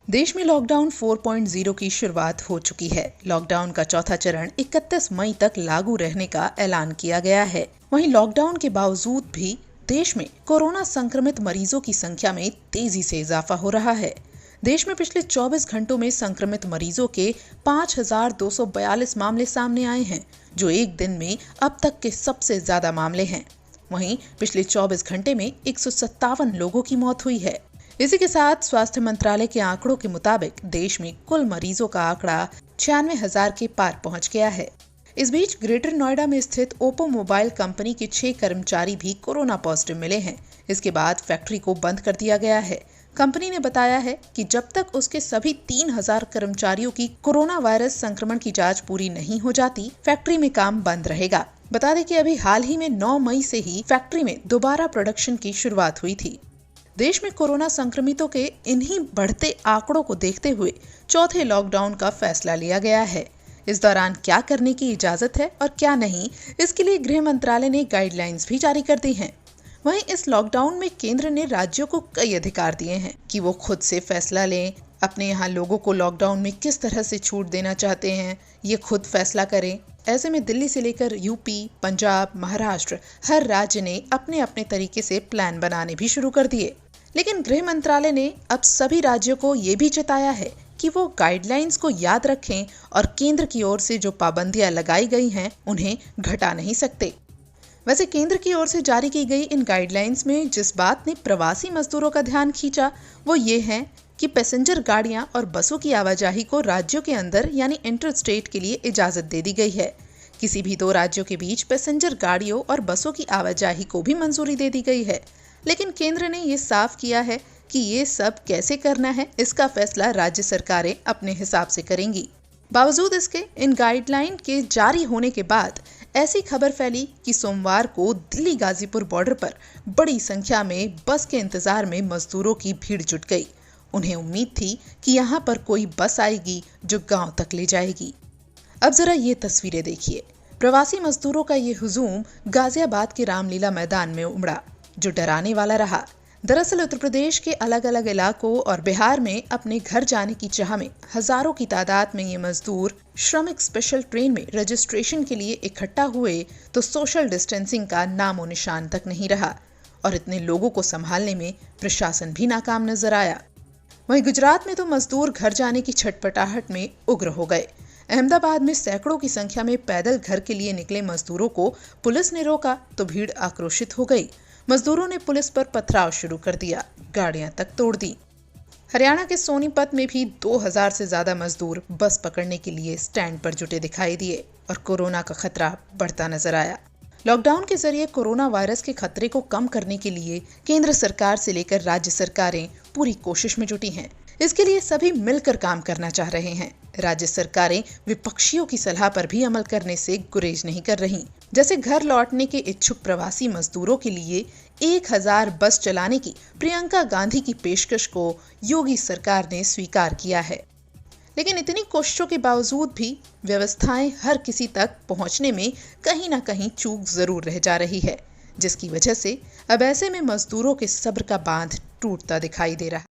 देश में लॉकडाउन 4.0 की शुरुआत हो चुकी है। लॉकडाउन का चौथा चरण 31 मई तक लागू रहने का ऐलान किया गया है। वहीं लॉकडाउन के बावजूद भी देश में कोरोना संक्रमित मरीजों की संख्या में तेजी से इजाफा हो रहा है। देश में पिछले 24 घंटों में संक्रमित मरीजों के 5,242 मामले सामने आए हैं, जो एक दिन में अब तक के सबसे ज्यादा मामले हैं। वहीं पिछले 24 घंटे में 157 लोगों की मौत हुई है। इसी के साथ स्वास्थ्य मंत्रालय के आंकड़ों के मुताबिक देश में कुल मरीजों का आंकड़ा 96,000 के पार पहुंच गया है। इस बीच ग्रेटर नोएडा में स्थित ओप्पो मोबाइल कंपनी के 6 कर्मचारी भी कोरोना पॉजिटिव मिले हैं। इसके बाद फैक्ट्री को बंद कर दिया गया है। कंपनी ने बताया है कि जब तक उसके सभी 3,000 कर्मचारियों की कोरोना वायरस संक्रमण की जांच पूरी नहीं हो जाती, फैक्ट्री में काम बंद रहेगा। बता दें कि अभी हाल ही में 9 मई से ही फैक्ट्री में दोबारा प्रोडक्शन की शुरुआत हुई थी। देश में कोरोना संक्रमितों के इन्हीं बढ़ते आंकड़ों को देखते हुए चौथे लॉकडाउन का फैसला लिया गया है। इस दौरान क्या करने की इजाजत है और क्या नहीं, इसके लिए गृह मंत्रालय ने गाइडलाइंस भी जारी कर दी हैं। वहीं इस लॉकडाउन में केंद्र ने राज्यों को कई अधिकार दिए हैं कि वो खुद से फैसला लें। अपने यहाँ लोगों को लॉकडाउन में किस तरह से छूट देना चाहते हैं, ये खुद फैसला करें। ऐसे में दिल्ली से लेकर यूपी, पंजाब, महाराष्ट्र, हर राज्य ने अपने अपने तरीके से प्लान बनाने भी शुरू कर दिए। लेकिन गृह मंत्रालय ने अब सभी राज्यों को ये भी चेताया है कि वो गाइडलाइंस को याद रखें और केंद्र की ओर से जो पाबंदियां लगाई गई हैं, उन्हें घटा नहीं सकते। वैसे केंद्र की ओर से जारी की गई इन गाइडलाइंस में जिस बात ने प्रवासी मजदूरों का ध्यान खींचा, वो ये है कि पैसेंजर गाड़ियां और बसों की आवाजाही को राज्यों के अंदर यानी इंटर स्टेट के लिए इजाजत दे दी गई है। किसी भी 2 राज्यों के बीच पैसेंजर गाड़ियों और बसों की आवाजाही को भी मंजूरी दे दी गई है। लेकिन केंद्र ने ये साफ किया है कि ये सब कैसे करना है, इसका फैसला राज्य सरकारें अपने हिसाब से करेंगी। बावजूद इसके इन गाइडलाइन के जारी होने के बाद ऐसी खबर फैली कि सोमवार को दिल्ली गाजीपुर बॉर्डर पर बड़ी संख्या में बस के इंतजार में मजदूरों की भीड़ जुट गई। उन्हें उम्मीद थी कि यहाँ पर कोई बस आएगी जो गांव तक ले जाएगी। अब जरा ये तस्वीरें देखिए। प्रवासी मजदूरों का ये हुजूम गाजियाबाद के रामलीला मैदान में उमड़ा, जो डराने वाला रहा। दरअसल उत्तर प्रदेश के अलग अलग इलाकों और बिहार में अपने घर जाने की चाह में हजारों की तादाद में ये मजदूर श्रमिक स्पेशल ट्रेन में रजिस्ट्रेशन के लिए इकट्ठा हुए तो सोशल डिस्टेंसिंग का नामो निशान तक नहीं रहा और इतने लोगों को संभालने में प्रशासन भी नाकाम नजर आया। वहीं गुजरात में तो मजदूर घर जाने की छटपटाहट में उग्र हो गए। अहमदाबाद में सैकड़ों की संख्या में पैदल घर के लिए निकले मजदूरों को पुलिस ने रोका तो भीड़ आक्रोशित हो गई। मजदूरों ने पुलिस पर पथराव शुरू कर दिया, गाड़ियां तक तोड़ दी। हरियाणा के सोनीपत में भी 2,000 से ज्यादा मजदूर बस पकड़ने के लिए स्टैंड पर जुटे दिखाई दिए और कोरोना का खतरा बढ़ता नजर आया। लॉकडाउन के जरिए कोरोना वायरस के खतरे को कम करने के लिए केंद्र सरकार से लेकर राज्य सरकारें पूरी कोशिश में जुटी हैं। इसके लिए सभी मिलकर काम करना चाह रहे हैं। राज्य सरकारें विपक्षियों की सलाह पर भी अमल करने से गुरेज नहीं कर रही। जैसे घर लौटने के इच्छुक प्रवासी मजदूरों के लिए 1,000 बस चलाने की प्रियंका गांधी की पेशकश को योगी सरकार ने स्वीकार किया है। लेकिन इतनी कोशिशों के बावजूद भी व्यवस्थाएं हर किसी तक पहुंचने में कहीं ना कहीं चूक जरूर रह जा रही है, जिसकी वजह से अब ऐसे में मजदूरों के सब्र का बांध टूटता दिखाई दे रहा है।